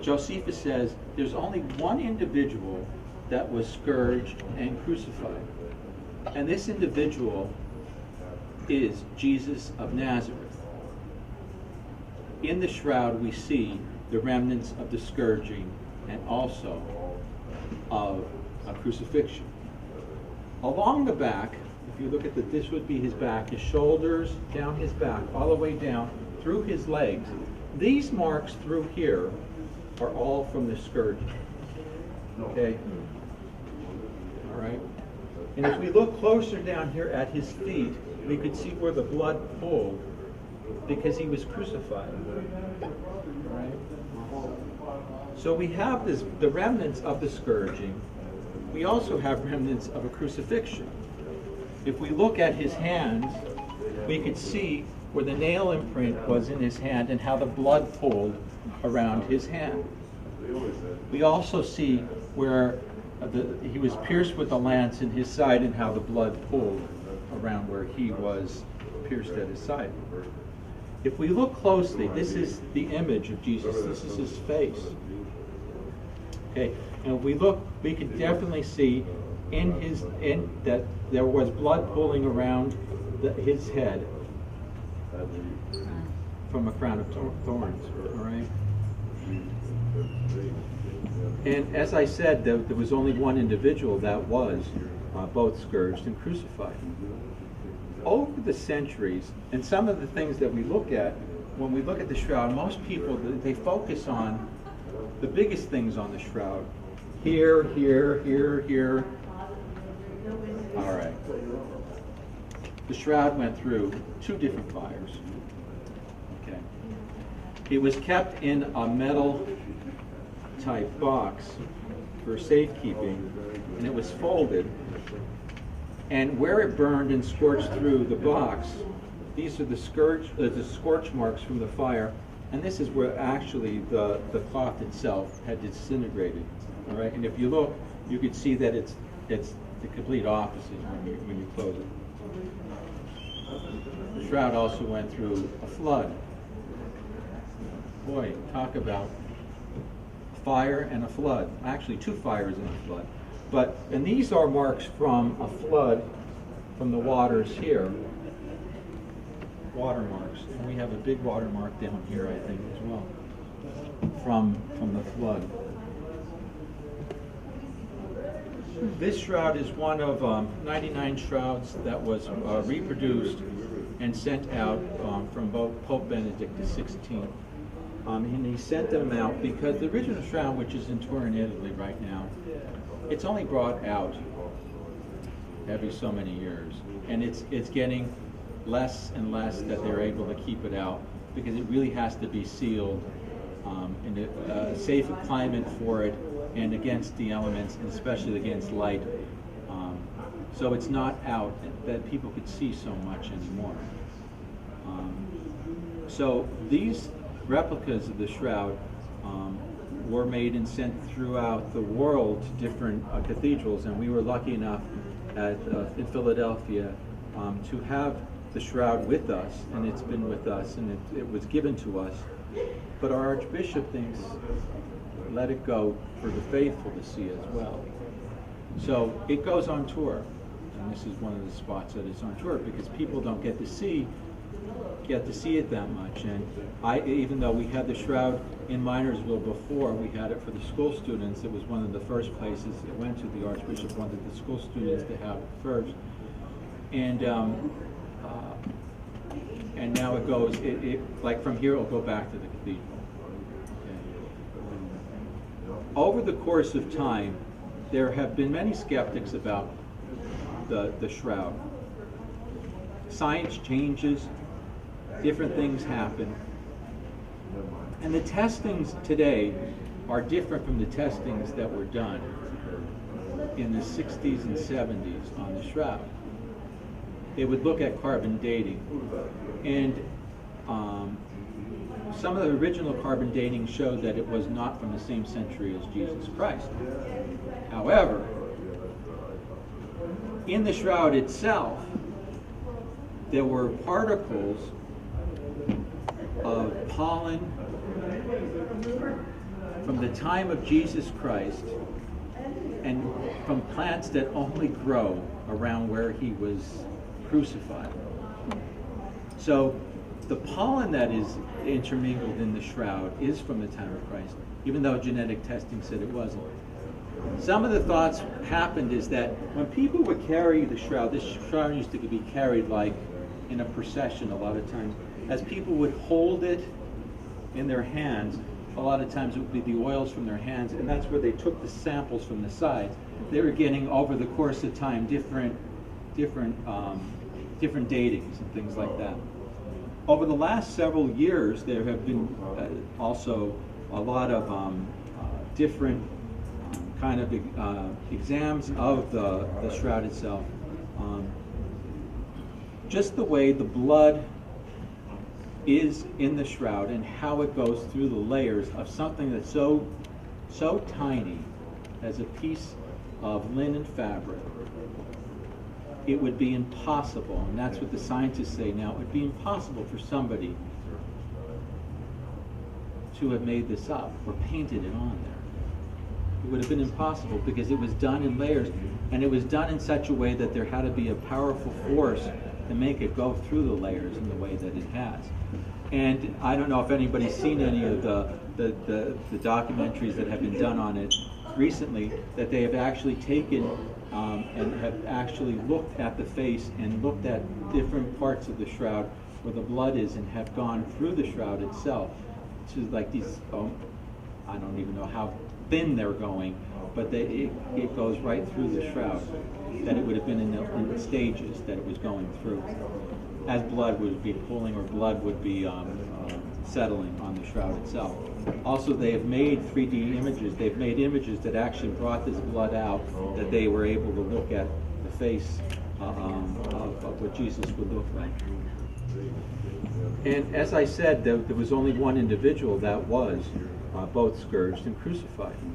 Josephus says there's only one individual that was scourged and crucified. And this individual is Jesus of Nazareth. In the shroud we see the remnants of the scourging and also of a crucifixion. Along the back, if you look at this would be his back, his shoulders, down his back, all the way down through his legs. These marks through here are all from the scourging. Okay? All right? And if we look closer down here at his feet, we could see where the blood pooled because he was crucified. Right? So we have the remnants of the scourging. We also have remnants of a crucifixion. If we look at his hands, we could see where the nail imprint was in his hand and how the blood pooled around his hand. We also see where he was pierced with a lance in his side and how the blood pooled around where he was pierced at his side. If we look closely, this is the image of Jesus. This is his face. Okay, and if we look, we can definitely see in that there was blood pooling around his head from a crown of thorns. All right. And as I said, there was only one individual that was both scourged and crucified. Over the centuries, and some of the things that we look at, when we look at the shroud, most people, they focus on the biggest things on the shroud. Here, here, here, here. All right. The shroud went through 2 different fires. Okay. It was kept in a metal type box for safekeeping, and it was folded. And where it burned and scorched through the box, these are the scorch marks from the fire, and this is where actually the cloth itself had disintegrated. All right, and if you look, you could see that it's the complete opposite when you close it. The shroud also went through a flood. Boy, talk about fire and a flood. Actually, 2 fires and a flood. And these are marks from a flood from the waters here. Watermarks. And we have a big watermark down here, I think, as well, from the flood. This shroud is one of 99 shrouds that was reproduced and sent out from Pope Benedict XVI. And he sent them out because the original shroud, which is in Turin, Italy right now, it's only brought out every so many years. And it's getting less and less that they're able to keep it out because it really has to be sealed in a safe climate for it and against the elements, and especially against light. So it's not out that people could see so much anymore. So these replicas of the shroud were made and sent throughout the world to different cathedrals, and we were lucky enough in Philadelphia to have the shroud with us, and it's been with us, and it was given to us. But our Archbishop thinks, let it go for the faithful to see as well. So it goes on tour, and this is one of the spots that it's on tour because people don't get to see it that much. And even though we had the shroud in Minersville before, we had it for the school students. It was one of the first places it went to. The Archbishop wanted the school students to have it first, and now it goes. Like from here, it'll go back to the cathedral. Okay. Over the course of time, there have been many skeptics about the shroud. Science changes. Different things happen. And the testings today are different from the testings that were done in the 60s and 70s on the shroud. They would look at carbon dating. And some of the original carbon dating showed that it was not from the same century as Jesus Christ. However, in the shroud itself, there were particles of pollen from the time of Jesus Christ and from plants that only grow around where he was crucified. So the pollen that is intermingled in the shroud is from the time of Christ, even though genetic testing said it wasn't. Some of the thoughts happened is that when people would carry the shroud, this shroud used to be carried like in a procession a lot of times. As people would hold it in their hands, a lot of times it would be the oils from their hands, and that's where they took the samples from the sides. They were getting, over the course of time, different datings and things like that. Over the last several years, there have been also a lot of different kind of exams of the shroud itself. Just the way the blood is in the shroud and how it goes through the layers of something that's so tiny as a piece of linen fabric. It would be impossible, and that's what the scientists say now, it would be impossible for somebody to have made this up or painted it on there. It would have been impossible because it was done in layers, and it was done in such a way that there had to be a powerful force to make it go through the layers in the way that it has. And I don't know if anybody's seen any of the documentaries that have been done on it recently, that they have actually taken and have actually looked at the face and looked at different parts of the shroud where the blood is and have gone through the shroud itself to like these, I don't even know how thin they're going, but it goes right through the shroud, that it would have been in the stages that it was going through, as blood would be pooling or blood would be settling on the shroud itself. Also, they have made 3D images. They've made images that actually brought this blood out, that they were able to look at the face of what Jesus would look like. And as I said, there was only one individual that was both scourged and crucified.